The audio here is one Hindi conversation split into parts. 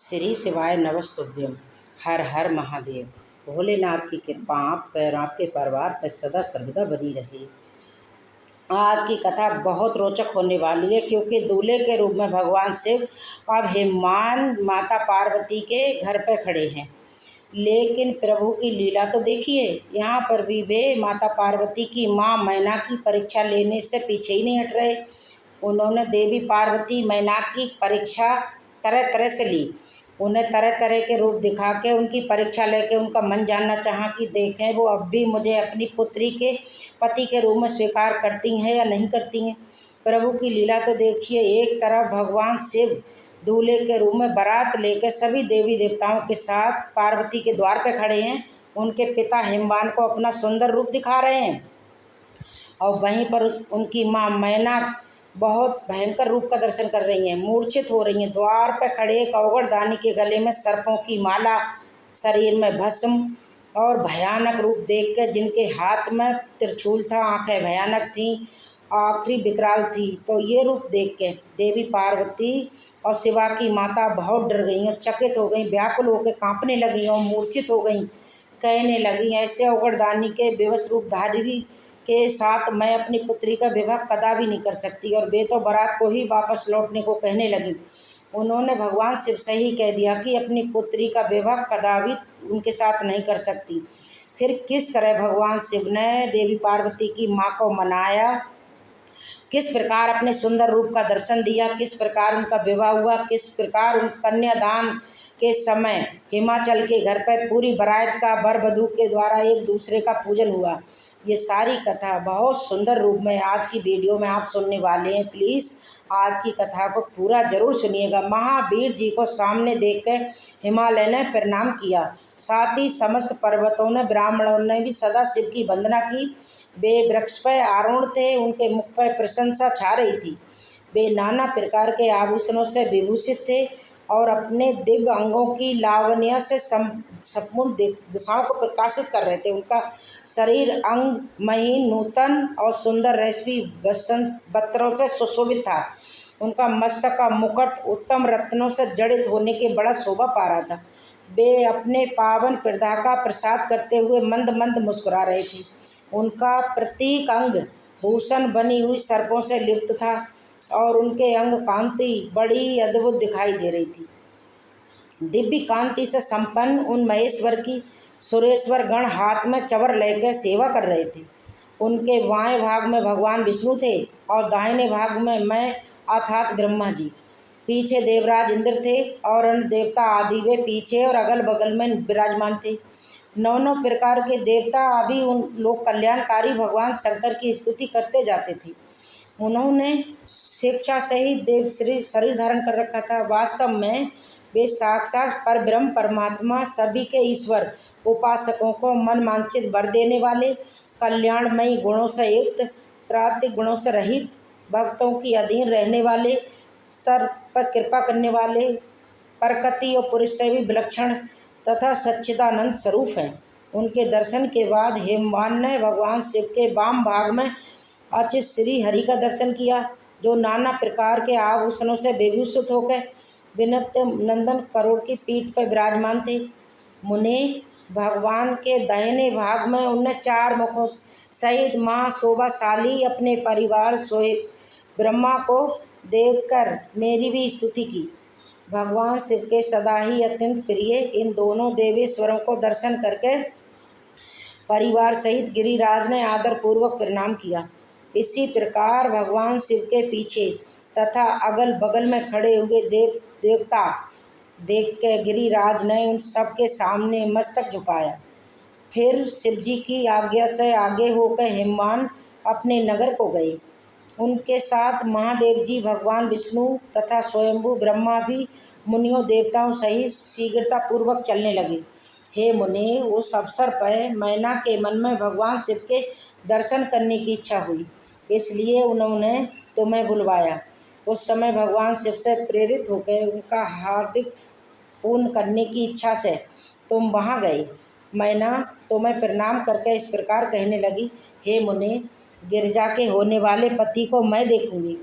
श्री शिवाय नमस्तुभ्यम। हर हर महादेव। भोलेनाथ की कृपा आप पर, आपके परिवार पर सदा सर्वदा बनी रहे। आज की कथा बहुत रोचक होने वाली है, क्योंकि दूल्हे के रूप में भगवान शिव अब हिमान माता पार्वती के घर पर खड़े हैं। लेकिन प्रभु की लीला तो देखिए, यहाँ पर भी वे माता पार्वती की माँ मैना की परीक्षा लेने से पीछे ही नहीं हट रहे। उन्होंने देवी पार्वती मैना की परीक्षा तरह तरह से ली। उन्हें तरह तरह के रूप दिखा के उनकी परीक्षा लेके उनका मन जानना चाहा कि देखें वो अब भी मुझे अपनी पुत्री के पति के रूप में स्वीकार करती हैं या नहीं करती हैं। प्रभु की लीला तो देखिए, एक तरफ भगवान शिव दूल्हे के रूप में बारात लेकर सभी देवी देवताओं के साथ पार्वती के द्वार पर खड़े हैं। उनके पिता हिमवान को अपना सुंदर रूप दिखा रहे हैं और वहीं पर उनकी माँ मैना बहुत भयंकर रूप का दर्शन कर रही हैं, मूर्छित हो रही हैं। द्वार पर खड़े एक अवगढ़दानी के गले में सर्पों की माला, शरीर में भस्म और भयानक रूप देखकर, जिनके हाथ में त्रिशूल था, आंखें भयानक थीं, आखिरी विकराल थी। तो ये रूप देख के देवी पार्वती और शिवा की माता बहुत डर गई और चकित हो गई, व्याकुल होकर कांपने लगी और मूर्छित हो गई। कहने लगी, ऐसे अवगढ़दानी के विवश रूपधारी के साथ मैं अपनी पुत्री का विवाह कदापि नहीं कर सकती। और वे तो बारात को ही वापस लौटने को कहने लगी। उन्होंने भगवान शिव से ही कह दिया कि अपनी पुत्री का विवाह कदापि उनके साथ नहीं कर सकती। फिर किस तरह भगवान शिव ने देवी पार्वती की माँ को मनाया, किस प्रकार अपने सुंदर रूप का दर्शन दिया, किस प्रकार उनका विवाह हुआ, किस प्रकार उन कन्यादान के समय हिमाचल के घर पर पूरी बारात का वर वधू के द्वारा एक दूसरे का पूजन हुआ, ये सारी कथा बहुत सुंदर रूप में आज की वीडियो में आप सुनने वाले हैं। प्लीज़ आज की कथा को पूरा जरूर सुनिएगा। महावीर जी को सामने देखकर हिमालय ने प्रणाम किया, साथ ही समस्त पर्वतों ने, ब्राह्मणों ने भी सदा शिव की वंदना की। वे वृक्ष पर आरूढ़ थे, उनके मुख पर प्रशंसा छा रही थी। वे नाना प्रकार के आभूषणों से विभूषित थे और अपने दिव्य अंगों की लावण्य से संपूर्ण दिशाओं को प्रकाशित कर रहे थे। उनका शरीर अंग महीन, नूतन और सुंदर रेशमी वस्त्रों से सुशोभित था। उनका मस्तक का मुकुट उत्तम रत्नों से जड़ित होने के बड़ा शोभा पा रहा था। वे अपने पावन प्रदा का प्रसाद करते हुए मंद मंद मुस्कुरा रहे थे। उनका प्रत्येक अंग भूषण बनी हुई सर्पों से लिप्त था और उनके अंग कांति बड़ी अद्भुत दिखाई दे रही थी। दिव्य कांति से संपन्न उन महेश्वर की सुरेश्वर गण हाथ में चवर लेकर सेवा कर रहे थे। उनके बाएं भाग में भगवान विष्णु थे और दाहिने भाग में मैं अर्थात ब्रह्मा जी। पीछे देवराज इंद्र थे और अन्य देवता आदि वे पीछे और अगल बगल में विराजमान थे। नौ प्रकार के देवता अभी उन लोग कल्याणकारी भगवान शंकर की स्तुति करते जाते थे। उन्होंने शिक्षा से ही देव श्री शरीर धारण कर रखा था। वास्तव में वे साक्षात परब्रह्म परमात्मा, सभी के ईश्वर, उपासकों को मन वांछित वर देने वाले, कल्याणमयी गुणों से युक्त, प्राकृतिक गुणों से रहित, भक्तों की अधीन रहने वाले, स्तर पर कृपा करने वाले, प्रकृति और पुरुष से भी विलक्षण तथा सच्चिदानंद स्वरूप हैं। उनके दर्शन के बाद हिमवान ने भगवान शिव के वाम भाग में अच्युत श्री हरि का दर्शन किया, जो नाना प्रकार के आभूषणों से विभूषित होकर विनत्य नंदन करोड़ की पीठ पर विराजमान थे। मुने भगवान के दाहिने भाग में उनने 4 मुखों सहित महाशोभाशाली अपने परिवार सोए ब्रह्मा को देखकर मेरी भी स्तुति की। भगवान शिव के सदा ही अत्यंत प्रिय इन दोनों देवेश्वरों को दर्शन करके परिवार सहित गिरिराज ने आदर पूर्वक प्रणाम किया। इसी प्रकार भगवान शिव के पीछे तथा अगल बगल में खड़े हुए देवता देख के गिरिराज ने उन सब के सामने मस्तक झुकाया। फिर शिव जी की आज्ञा से आगे होकर हिमवान अपने नगर को गए। उनके साथ महादेव जी, भगवान विष्णु तथा स्वयंभू ब्रह्मा जी मुनियों देवताओं सहित शीघ्रता पूर्वक चलने लगे। हे मुने, उस अवसर पर मैना के मन में भगवान शिव के दर्शन करने की इच्छा हुई, इसलिए उन्होंने तुम्हें बुलवाया। उस समय भगवान शिव से प्रेरित होकर उनका हार्दिक पूर्ण करने की इच्छा से तुम वहाँ गए। मैना तुम्हें प्रणाम करके इस प्रकार कहने लगी, हे मुने, गिरिजा के होने वाले पति को मैं देखूंगी।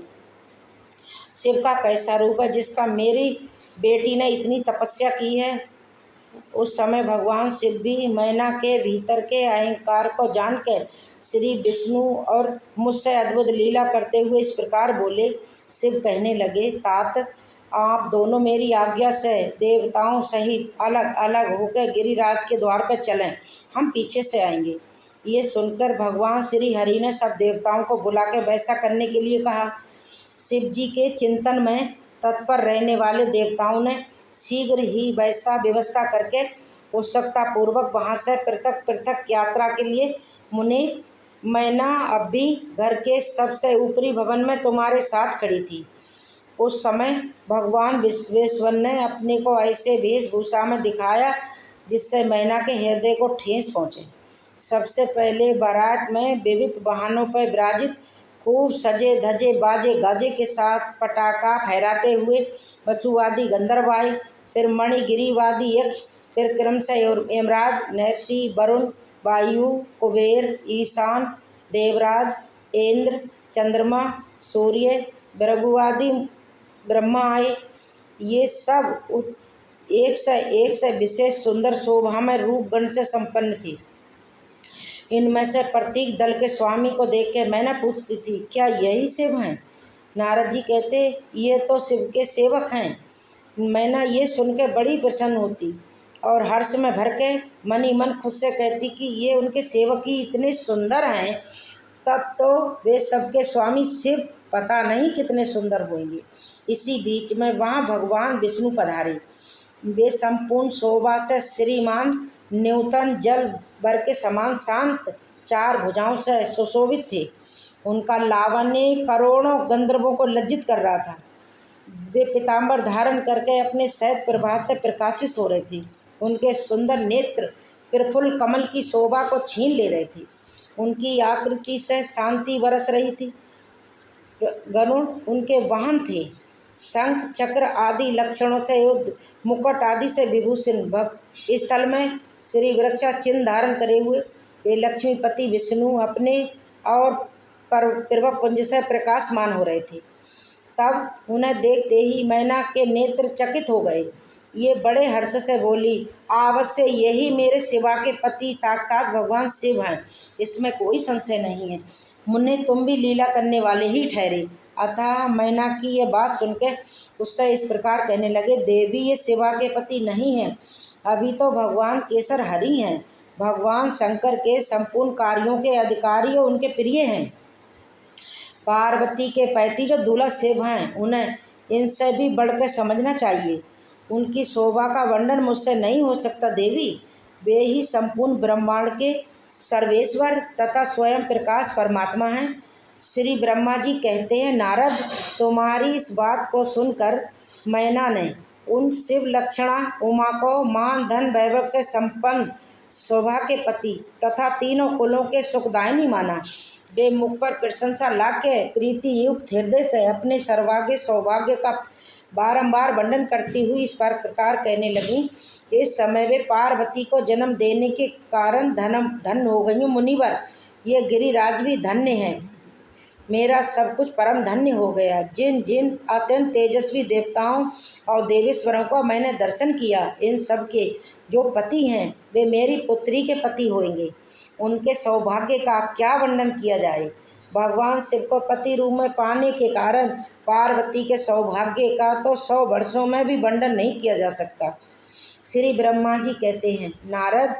शिव का कैसा रूप है जिसका मेरी बेटी ने इतनी तपस्या की है। उस समय भगवान शिव भी मैना के भीतर के अहंकार को जानकर श्री विष्णु और मुझसे अद्भुत लीला करते हुए इस प्रकार बोले। शिव कहने लगे, तात आप दोनों मेरी आज्ञा से देवताओं सहित अलग अलग होकर गिरिराज के द्वार पर चलें, हम पीछे से आएंगे। ये सुनकर भगवान श्री हरि ने सब देवताओं को बुला के वैसा करने के लिए कहा। शिव जी के चिंतन में तत्पर रहने वाले देवताओं ने शीघ्र ही वैसा व्यवस्था करके उत्सुकता पूर्वक वहाँ से पृथक पृथक यात्रा के लिए मुनि, मैना अब भी घर के सबसे ऊपरी भवन में तुम्हारे साथ खड़ी थी। उस समय भगवान विश्वेश्वर ने अपने को ऐसे वेशभूषा में दिखाया जिससे मैना के हृदय को ठेस पहुँचे। सबसे पहले बारात में विविध वाहनों पर विराजित खूब सजे धजे बाजे गाजे के साथ पटाखा फहराते हुए वसुवादी गंधर्व आए, फिर मणिगिरीवादी यक्ष, फिर क्रमशः यमराज, नैति, वरुण, वायु, कुबेर, ईशान, देवराज, इंद्र, चंद्रमा, सूर्य, भृगुवादी ब्रह्मा आए। ये सब एक से विशेष सुंदर शोभा में रूपगण से संपन्न थी। इनमें से प्रत्येक दल के स्वामी को देख के मैंने पूछती थी, क्या यही शिव हैं? नारद जी कहते, ये तो शिव के सेवक हैं। मैंने ये सुन के बड़ी प्रसन्न होती और हर्ष में भर के मन ही मन खुद से कहती कि ये उनके सेवक ही इतने सुंदर हैं, तब तो वे सबके स्वामी शिव पता नहीं कितने सुंदर होंगे। इसी बीच में वहाँ भगवान विष्णु पधारे। वे संपूर्ण शोभा से श्रीमान न्यूतन जल भर के समान शांत, चार भुजाओं से सुशोभित थे। उनका लावण्य करोड़ों गंधर्वों को लज्जित कर रहा था। वे पीताम्बर धारण करके अपने शैत प्रभा से प्रकाशित हो रहे थे। उनके सुंदर नेत्र प्रफुल्ल कमल की शोभा को छीन ले रहे थे। उनकी आकृति से शांति बरस रही थी। गरुड़ उनके वाहन थे। शंख चक्र आदि लक्षणों से युद्ध मुकुट आदि से विभूषण स्थल में श्री वृक्षा चिन्ह धारण करे हुए वे लक्ष्मीपति विष्णु अपने और पूर्व पुंज से प्रकाशमान हो रहे थे। तब उन्हें देखते ही मैना के नेत्र चकित हो गए। ये बड़े हर्ष से बोली, अवश्य यही मेरे शिवा के पति साक्षात भगवान शिव हैं, इसमें कोई संशय नहीं है। मुन्ने तुम भी लीला करने वाले ही ठहरे। अतः मैना की ये बात सुनकर उससे इस प्रकार कहने लगे, देवी ये शिवा के पति नहीं हैं, अभी तो भगवान केसर हरि हैं। भगवान शंकर के संपूर्ण कार्यों के अधिकारी और उनके प्रिय हैं। पार्वती के पैती जो दूल्हा शिव हैं, उन्हें इनसे भी बढ़कर समझना चाहिए। उनकी शोभा का वर्णन मुझसे नहीं हो सकता देवी। वे ही संपूर्ण ब्रह्मांड के सर्वेश्वर तथा स्वयं प्रकाश परमात्मा हैं। श्री ब्रह्मा जी कहते हैं, नारद तुम्हारी इस बात को सुनकर मैना ने उन शिव लक्षणा उमा को मान धन वैभव से संपन्न शोभा के पति तथा तीनों कुलों के सुखदायिनी माना। वे मुख पर प्रशंसा लाके प्रीति युक्त हृदय से अपने सर्वाग्य सौभाग्य का बारंबार वर्णन करती हुई इस प्रकार कहने लगी। इस समय वे पार्वती को जन्म देने के कारण धन हो गई मुनिवर। ये गिरिराज भी धन्य है। मेरा सब कुछ परम धन्य हो गया। जिन जिन अत्यंत तेजस्वी देवताओं और देवेश्वरों को मैंने दर्शन किया, इन सब के जो पति हैं वे मेरी पुत्री के पति होंगे। उनके सौभाग्य का क्या वर्णन किया जाए। भगवान शिव को पति रूप में पाने के कारण पार्वती के सौभाग्य का तो 100 वर्षों में भी वर्णन नहीं किया जा सकता। श्री ब्रह्मा जी कहते हैं, नारद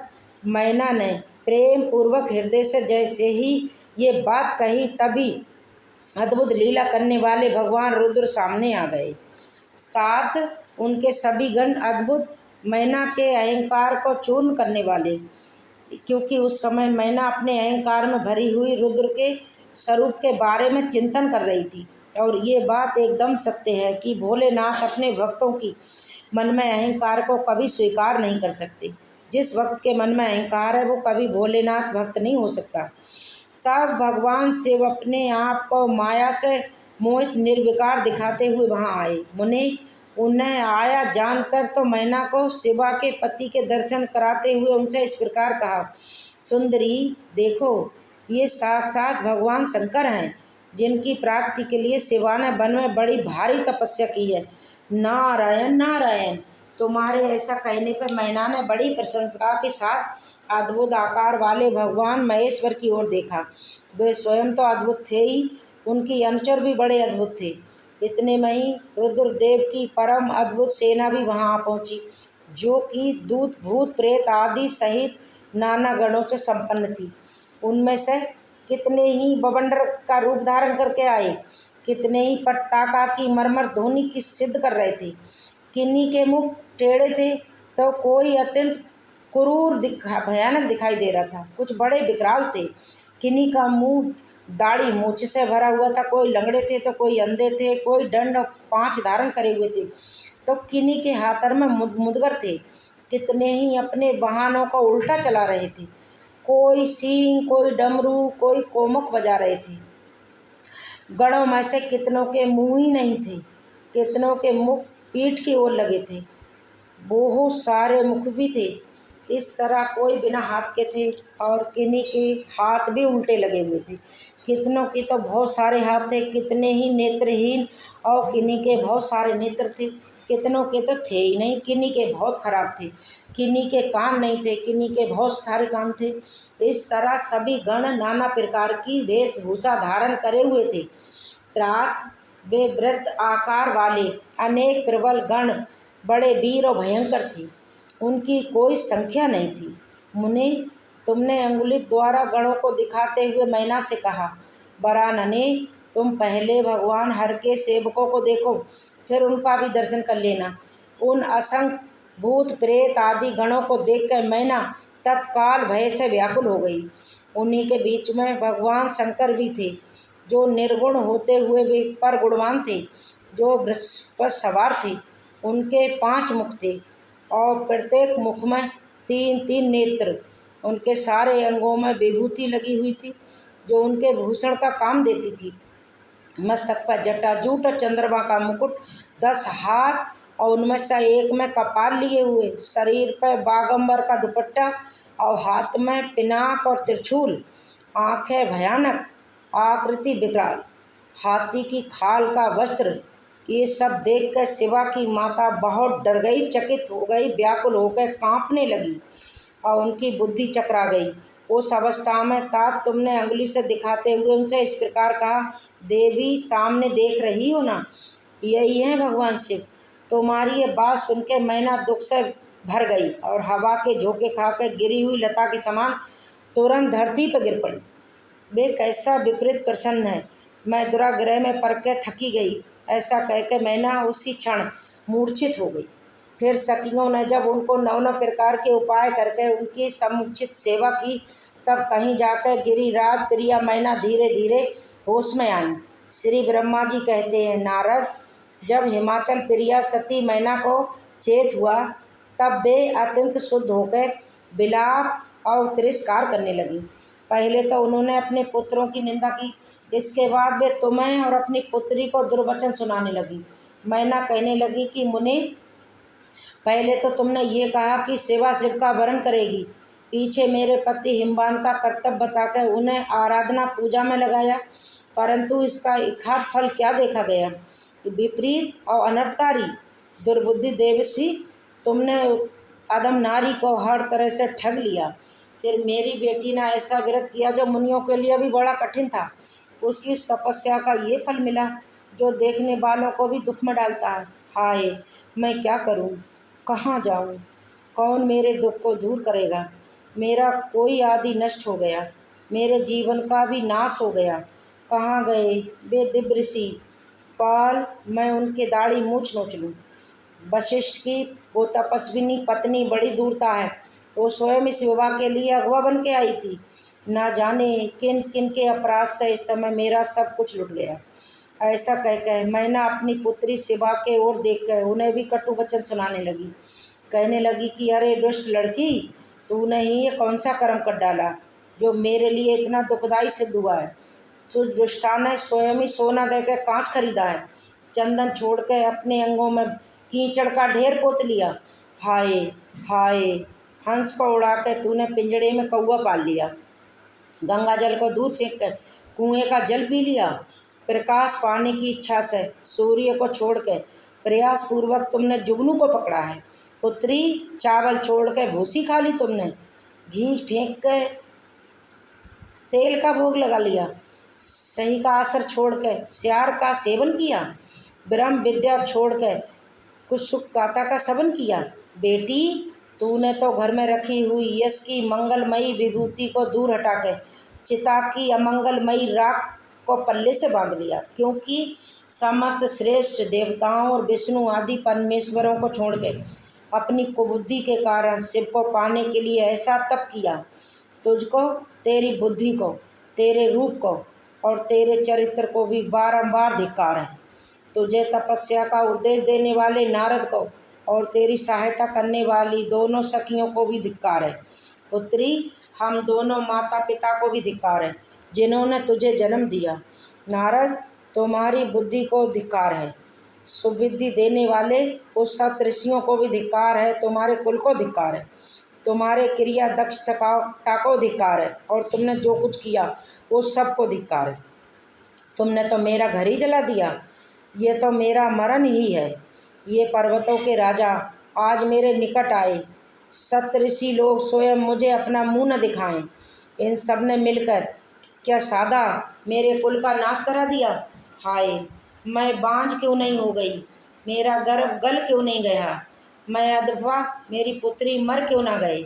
मैना ने प्रेम पूर्वक हृदय से जैसे ही ये बात कही, तभी अद्भुत लीला करने वाले भगवान रुद्र सामने आ गए। तात उनके सभी गण अद्भुत मैना के अहंकार को चूर्ण करने वाले, क्योंकि उस समय मैना अपने अहंकार में भरी हुई रुद्र के स्वरूप के बारे में चिंतन कर रही थी। और ये बात एकदम सत्य है कि भोलेनाथ अपने भक्तों की मन में अहंकार को कभी स्वीकार नहीं कर सकते। जिस भक्त के मन में अहंकार है वो कभी भोलेनाथ भक्त नहीं हो सकता। तब भगवान शिव अपने आप को माया से मोहित निर्विकार दिखाते हुए वहाँ आए। मुनि उन्हें आया जानकर तो मैना को शिवा के पति के दर्शन कराते हुए उनसे इस प्रकार कहा, सुंदरी देखो, ये साक्षात भगवान शंकर हैं, जिनकी प्राप्ति के लिए शिवा ने वन में बड़ी भारी तपस्या की है। नारायण नारायण। तुम्हारे ऐसा कहने पर मैना ने बड़ी प्रशंसा के साथ अद्भुत आकार वाले भगवान महेश्वर की ओर देखा। वे स्वयं तो अद्भुत थे ही, उनकी अनुचर भी बड़े अद्भुत थे। इतने में ही रुद्रदेव की परम अद्भुत सेना भी वहां आ पहुंची, जो कि दूत भूत प्रेत आदि सहित नाना गणों से संपन्न थी। उनमें से कितने ही बवंडर का रूप धारण करके आए, कितने ही पट्टाका की मरमर ध्वनि की सिद्ध कर रहे थे। किन्हीं के मुख टेढ़े थे तो कोई अत्यंत क्रूर भयानक दिखाई दे रहा था। कुछ बड़े विकराल थे। किन्हीं का मुंह दाढ़ी मूछ से भरा हुआ था, कोई लंगड़े थे तो कोई अंधे थे, कोई दंड और पांच धारण करे हुए थे तो किन्हीं के हाथर में मुदगर थे। कितने ही अपने वाहनों को उल्टा चला रहे थे। कोई सींग, कोई डमरू, कोई कोमुख बजा रहे थे। गणों में से कितनों के मुंह ही नहीं थे, कितनों के मुख पीठ की ओर लगे थे, बहुत सारे मुख भी थे। इस तरह कोई बिना हाथ के थे और किन्हीं के हाथ भी उल्टे लगे हुए थे। कितनों के तो बहुत सारे हाथ थे, कितने ही नेत्रहीन, और किन्हीं के बहुत सारे नेत्र थे, कितनों के तो थे ही नहीं, किन्हीं के बहुत खराब थे। किन्हीं के कान नहीं थे, किन्हीं के बहुत सारे कान थे। इस तरह सभी गण नाना प्रकार की वेशभूषा धारण करे हुए थे। प्रात वे वृत्त आकार वाले अनेक प्रबल गण बड़े वीर और भयंकर थे, उनकी कोई संख्या नहीं थी। मुने, तुमने अंगुली द्वारा गणों को दिखाते हुए मैना से कहा, वरानने, तुम पहले भगवान हर के सेवकों को देखो, फिर उनका भी दर्शन कर लेना। उन असंख्य भूत प्रेत आदि गणों को देखकर मैना तत्काल भय से व्याकुल हो गई। उन्हीं के बीच में भगवान शंकर भी थे, जो निर्गुण होते हुए वे पर गुणवान थे, जो वृक्ष पर सवार थे। उनके 5 मुख थे और प्रत्येक मुख में 3-3 नेत्र। उनके सारे अंगों में विभूति लगी हुई थी, जो उनके भूषण का काम देती थी। मस्तक पर जटाजूट और चंद्रमा का मुकुट, 10 हाथ और उनमें से एक में कपाल लिए हुए, शरीर पर बागंबर का दुपट्टा और हाथ में पिनाक और त्रिशूल, आंखें भयानक, आकृति विकराल, हाथी की खाल का वस्त्र। ये सब देखकर शिवा की माता बहुत डर गई, चकित हो गई, व्याकुल होकर कांपने लगी और उनकी बुद्धि चकरा गई। उस अवस्था में तात तुमने अंगुली से दिखाते हुए उनसे इस प्रकार कहा, देवी, सामने देख रही हो ना, यही है भगवान शिव। तुम्हारी ये बात सुनकर मैना दुख से भर गई और हवा के झोंके खाकर गिरी हुई लता के समान तुरंत धरती पर गिर पड़ी। वे कैसा विपरीत प्रसन्न है, मैं दुराग्रह में पड़ के थकी गई। ऐसा कहकर मैना उसी क्षण मूर्छित हो गई। फिर सखियों ने जब उनको 9 प्रकार के उपाय करके उनकी समुचित सेवा की, तब कहीं जाकर गिरिराज प्रिया मैना धीरे धीरे होश में आई। श्री ब्रह्मा जी कहते हैं, नारद, जब हिमाचल प्रिया सती मैना को चेत हुआ, तब वे अत्यंत शुद्ध होकर विलाप और तिरस्कार करने लगी। पहले तो उन्होंने अपने पुत्रों की निंदा की, इसके बाद वे तुम्हें और अपनी पुत्री को दुर्वचन सुनाने लगी। मैना कहने लगी कि मुने, पहले तो तुमने ये कहा कि शिवा शिव का वरण करेगी, पीछे मेरे पति हिमवान का कर्तव्य बताकर उन्हें आराधना पूजा में लगाया, परंतु इसका इखात फल क्या देखा गया? विपरीत और अनर्थकारी। दुर्बुद्धि देवसी, तुमने अदम नारी को हर तरह से ठग लिया। फिर मेरी बेटी ने ऐसा व्रत किया जो मुनियों के लिए भी बड़ा कठिन था। उसकी उस तपस्या का ये फल मिला जो देखने वालों को भी दुख में डालता है। हाय, मैं क्या करूं, कहाँ जाऊं, कौन मेरे दुख को दूर करेगा? मेरा कोई आदि नष्ट हो गया, मेरे जीवन का भी नाश हो गया। कहाँ गए वे दिव्य ऋषि? पाल, मैं उनके दाढ़ी मूछ नोच लूँ। वशिष्ठ की वो तपस्विनी पत्नी बड़ी दूरता है, वो स्वयं इस विवाह के लिए अगवा बन के आई थी। ना जाने किन किन के अपराध से इस समय मेरा सब कुछ लुट गया। ऐसा कहकर मैना अपनी पुत्री शिवा के ओर देखकर उन्हें भी कटु वचन सुनाने लगी। कहने लगी कि अरे दुष्ट लड़की, तूने ही ये कौन सा कर्म कर डाला जो मेरे लिए इतना दुखदायी सिद्ध हुआ है? तो दुष्टा ने स्वयं ही सोना देकर कांच खरीदा है, चंदन छोड़ के अपने अंगों में कीचड़ का ढेर पोत लिया। हाय हाय, हंस को उड़ा के तूने पिंजड़े में कौवा पाल लिया, गंगा जल को दूर फेंक कर कुएं का जल पी लिया, प्रकाश पाने की इच्छा से सूर्य को छोड़ के प्रयास पूर्वक तुमने जुगनू को पकड़ा है। पुत्री, चावल छोड़ के भूसी खा ली तुमने, घी फेंक के तेल का भोग लगा लिया, सही का असर छोड़ के श्यार का सेवन किया, ब्रह्म विद्या छोड़ के कुछ सुख गाता का सेवन किया। बेटी, तूने तो घर में रखी हुई यश की मंगलमयी विभूति को दूर हटा के चिता की अमंगलमयी राख को पल्ले से बांध लिया, क्योंकि समस्त श्रेष्ठ देवताओं और विष्णु आदि परमेश्वरों को छोड़ के अपनी कुबुद्धि के कारण शिव को पाने के लिए ऐसा तप किया। तुझको, तेरी बुद्धि को, तेरे रूप को और तेरे चरित्र को भी बारंबार धिक्कार है। तुझे तपस्या का उपदेश देने वाले नारद को और तेरी सहायता करने वाली दोनों सखियों को भी धिक्कार है। पुत्री, हम दोनों माता पिता को भी धिक्कार है जिन्होंने तुझे जन्म दिया। नारद, तुम्हारी बुद्धि को धिक्कार है। सुबुद्धि देने वाले उस सत ऋषियों को भी धिक्कार है। तुम्हारे कुल को धिक्कार है, तुम्हारे क्रिया दक्षता को धिक्कार है, और तुमने जो कुछ किया उस सब को धिक्कार है। तुमने तो मेरा घर ही जला दिया, ये तो मेरा मरण ही है। ये पर्वतों के राजा आज मेरे निकट आए, सप्तऋषि लोग स्वयं मुझे अपना मुंह न दिखाएं। इन सब ने मिलकर क्या सादा मेरे कुल का नाश करा दिया। हाय, मैं बांझ क्यों नहीं हो गई, मेरा गर्भ गल क्यों नहीं गया, मैं अथवा मेरी पुत्री मर क्यों ना गए,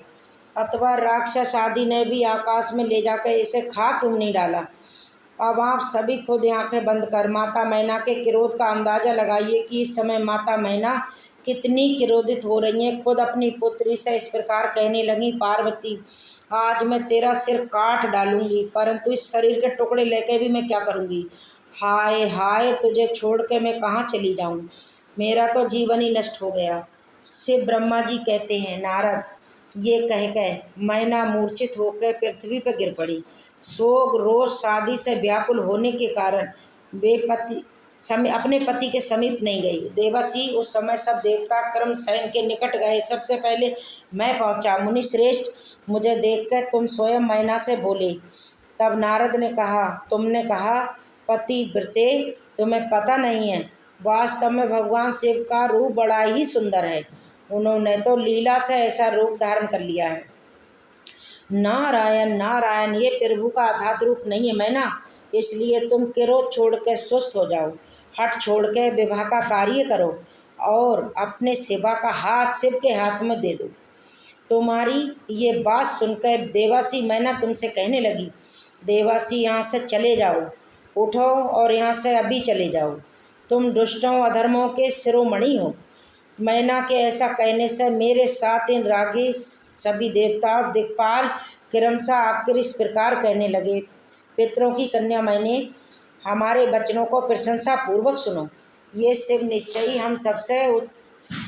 अथवा राक्षस आदि ने भी आकाश में ले जाकर इसे खा क्यों नहीं डाला। अब आप सभी खुद आंखें बंद कर माता मैना के क्रोध का अंदाज़ा लगाइए कि इस समय माता मैना कितनी क्रोधित हो रही हैं। खुद अपनी पुत्री से इस प्रकार कहने लगी, पार्वती, आज मैं तेरा सिर काट डालूंगी, परंतु इस शरीर के टुकड़े लेके भी मैं क्या करूंगी। हाय हाय, तुझे छोड़ के मैं कहाँ चली जाऊं, मेरा तो जीवन ही नष्ट हो गया। शिव ब्रह्मा जी कहते हैं, नारद, ये कह के मैना मूर्छित होकर पृथ्वी पर गिर पड़ी। शोक रोष शादी से व्याकुल होने के कारण वे अपने पति के समीप नहीं गई। देवसी, उस समय सब देवता क्रम सैन के निकट गए। सबसे पहले मैं पहुंचा। मुनि श्रेष्ठ, मुझे देखकर तुम स्वयं मैना से बोले। तब नारद ने कहा, तुमने कहा पतिव्रते, तुम्हें पता नहीं है, वास्तव में भगवान शिव का रूप बड़ा ही सुंदर है। उन्होंने तो लीला से ऐसा रूप धारण कर लिया है। नारायण नारायण, ये प्रभु का अर्थात रूप नहीं है मैना, इसलिए तुम क्रोध छोड़ के स्वस्थ हो जाओ, हठ छोड़ के विवाह का कार्य करो और अपने सेवा का हाथ शिव के हाथ में दे दो। तुम्हारी ये बात सुनकर देवासी मैना तुमसे कहने लगी, देवासी, यहाँ से चले जाओ, उठो और यहाँ से अभी चले जाओ, तुम दुष्टों अधर्मों के शिरोमणि हो। मैना के ऐसा कहने से मेरे साथ इन रागे सभी देवता और दिक्पाल क्रमशः आकर इस प्रकार कहने लगे, पितरों की कन्या मैंने, हमारे वचनों को प्रशंसा पूर्वक सुनो। ये शिव निश्चय ही हम सबसे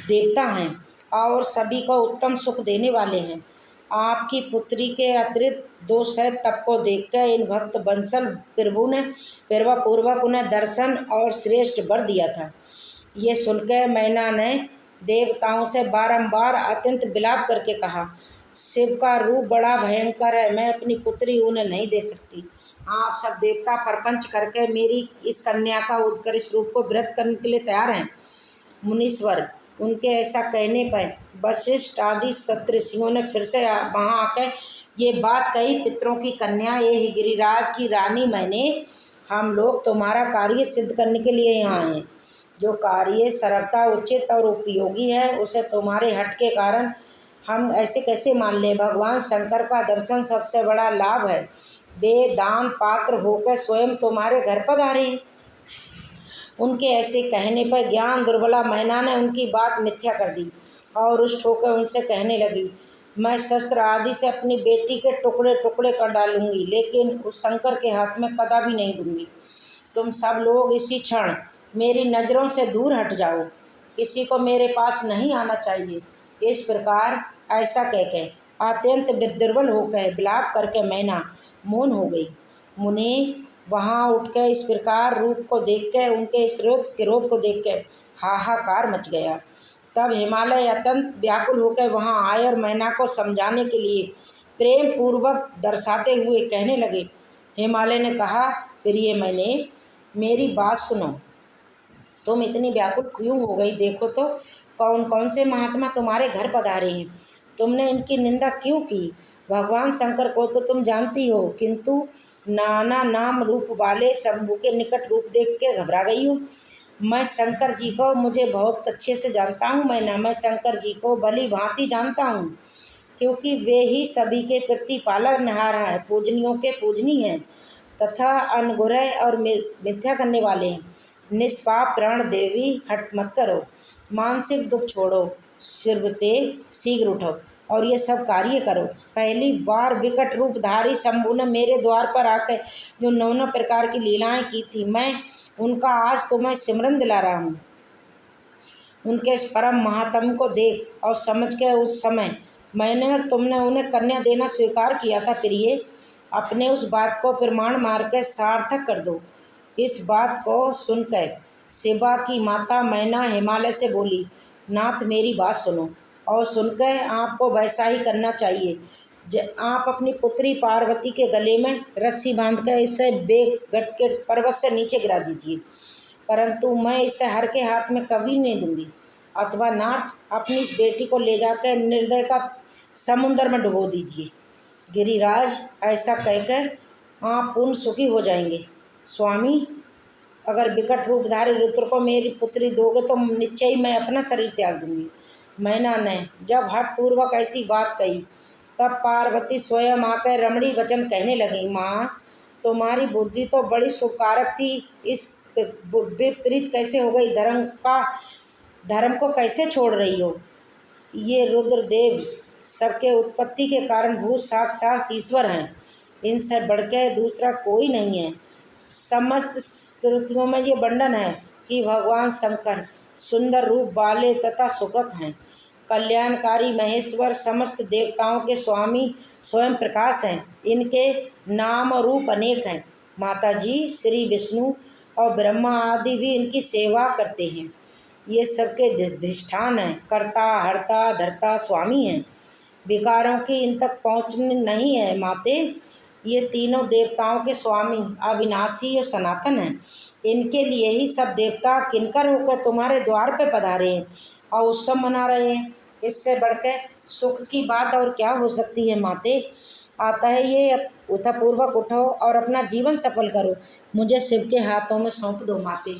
देवता हैं और सभी को उत्तम सुख देने वाले हैं। आपकी पुत्री के अतिरिक्त 2 सह तप को देखकर इन भक्त बंसल प्रभु ने पूर्वक उन्हें दर्शन और श्रेष्ठ वर दिया था। ये सुनकर मैना ने देवताओं से बारंबार अत्यंत विलाप करके कहा, शिव का रूप बड़ा भयंकर है, मैं अपनी पुत्री उन्हें नहीं दे सकती। आप सब देवता प्रपंच करके मेरी इस कन्या का उत्कृष्ट रूप को व्रत करने के लिए तैयार हैं। मुनीश्वर, उनके ऐसा कहने पर वशिष्ठ आदि सप्तऋषियों ने फिर से वहाँ आकर ये बात कही, पितरों की कन्या, ये गिरिराज की रानी मैंने, हम लोग तुम्हारा कार्य सिद्ध करने के लिए यहाँ आए। जो कार्य सर्वथा उचित और उपयोगी है उसे तुम्हारे हट के कारण हम ऐसे कैसे मान लें। भगवान शंकर का दर्शन सबसे बड़ा लाभ है। वे दान पात्र होकर स्वयं तुम्हारे घर पधारे। उनके ऐसे कहने पर ज्ञान दुर्बला मैना ने उनकी बात मिथ्या कर दी और रुष्ट होकर उनसे कहने लगी, मैं शस्त्र आदि से अपनी बेटी के टुकड़े टुकड़े कर डालूंगी, लेकिन उस शंकर के हाथ में कदापि नहीं दूंगी। तुम सब लोग इसी क्षण मेरी नज़रों से दूर हट जाओ, किसी को मेरे पास नहीं आना चाहिए। इस प्रकार ऐसा कहके अत्यंत दुर्बल होकर विलाप करके मैना मौन हो गई। मुनि वहाँ उठकर इस प्रकार रूप को देखकर, उनके इस क्रोध को देखकर हाहाकार मच गया। तब हिमालय अत्यंत व्याकुल होकर वहाँ आए और मैना को समझाने के लिए प्रेम पूर्वक दर्शाते हुए कहने लगे। हिमालय ने कहा, प्रिय मैंने, मेरी बात सुनो, तुम इतनी व्याकुल क्यों हो गई? देखो तो कौन कौन से महात्मा तुम्हारे घर पधारे हैं। तुमने इनकी निंदा क्यों की? भगवान शंकर को तो तुम जानती हो, किंतु नाना नाम रूप वाले शंभू के निकट रूप देख के घबरा गई हो। मैं शंकर जी को मुझे बहुत अच्छे से जानता हूँ। मैं शंकर जी को भली भांति जानता हूँ, क्योंकि वे ही सभी के प्रति पालनहार हैं, पूजनियों के पूजनी हैं तथा अनुग्रह और मिथ्या करने वाले हैं। निष्पाप प्राण देवी, हट मत करो, मानसिक दुख छोड़ो, सिरते शीघ्र उठो और ये सब कार्य करो। पहली बार विकट रूपधारी शंभू ने मेरे द्वार पर आकर जो नाना प्रकार की लीलाएं की थी, मैं उनका आज तुम्हें सिमरन दिला रहा हूँ। उनके इस परम महात्म को देख और समझ के उस समय मैंने और तुमने उन्हें कन्या देना स्वीकार किया था। प्रिय, अपने उस बात को प्रमाण मार के सार्थक कर दो। इस बात को सुनकर शिवा की माता मैना हिमालय से बोली, नाथ मेरी बात सुनो, और सुनकर आपको वैसा ही करना चाहिए। आप अपनी पुत्री पार्वती के गले में रस्सी बांधकर इसे बेगट के पर्वत से नीचे गिरा दीजिए, परंतु मैं इसे हर के हाथ में कभी नहीं दूंगी। अथवा नाथ, अपनी इस बेटी को ले जाकर निर्दय का समुद्र में डुबो दीजिए। गिरिराज, ऐसा कहकर आप पूर्ण सुखी हो जाएंगे। स्वामी, अगर विकट रूपधारी रुद्र को मेरी पुत्री दोगे तो निश्चय ही मैं अपना शरीर त्याग दूंगी। मैना ने जब हठपूर्वक ऐसी बात कही, तब पार्वती स्वयं आकर रमणी वचन कहने लगी, माँ, तुम्हारी बुद्धि तो बड़ी सुकारक थी, इस विपरीत कैसे हो गई? धर्म को कैसे छोड़ रही हो? ये रुद्रदेव सबके उत्पत्ति के कारण भूत साक्षात ईश्वर हैं, इनसे बढ़कर दूसरा कोई नहीं है। समस्त श्रुतियों में ये वर्णन है कि भगवान शंकर सुंदर रूप वाले तथा सुकृत हैं, कल्याणकारी महेश्वर, समस्त देवताओं के स्वामी, स्वयं प्रकाश हैं। इनके नाम और रूप अनेक हैं। माता जी, श्री विष्णु और ब्रह्मा आदि भी इनकी सेवा करते हैं। ये सबके अधिष्ठान हैं, कर्ता, हर्ता, धर्ता, स्वामी हैं। विकारों की इन तक पहुँच नहीं है। माते, ये तीनों देवताओं के स्वामी अविनाशी और सनातन हैं। इनके लिए ही सब देवता किनकर होकर तुम्हारे द्वार पे पधारे हैं और उत्सव मना रहे हैं। इससे बढ़कर सुख की बात और क्या हो सकती है? माते, आता है ये उठापूर्वक उठो और अपना जीवन सफल करो, मुझे शिव के हाथों में सौंप दो। माते,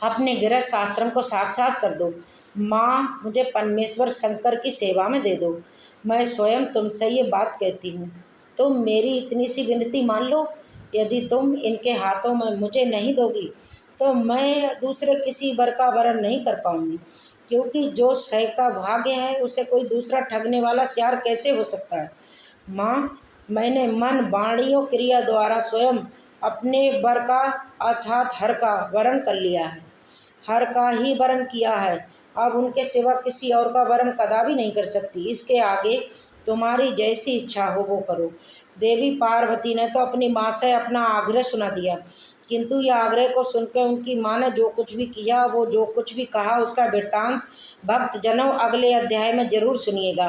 अपने गृहस्थ आश्रम को साक्षात कर दो। माँ, मुझे परमेश्वर शंकर की सेवा में दे दो। मैं स्वयं तुमसे ये बात कहती हूँ, तुम मेरी इतनी सी विनती मान लो। यदि तुम इनके हाथों में मुझे नहीं दोगी तो मैं दूसरे किसी वर का वरण नहीं कर पाऊँगी, क्योंकि जो सह का भाग्य है उसे कोई दूसरा ठगने वाला श्यार कैसे हो सकता है। माँ, मैंने मन, वाणी और क्रिया द्वारा स्वयं अपने वर का अर्थात हर का वरण कर लिया है, हर का ही वरण किया है। अब उनके सिवा किसी और का वरण कदापि नहीं कर सकती। इसके आगे तुम्हारी जैसी इच्छा हो वो करो। देवी पार्वती ने तो अपनी माँ से अपना आग्रह सुना दिया, किंतु यह आग्रह को सुनकर उनकी माँ ने जो कुछ भी किया, वो जो कुछ भी कहा, उसका वृत्तांत भक्त जनों अगले अध्याय में जरूर सुनिएगा।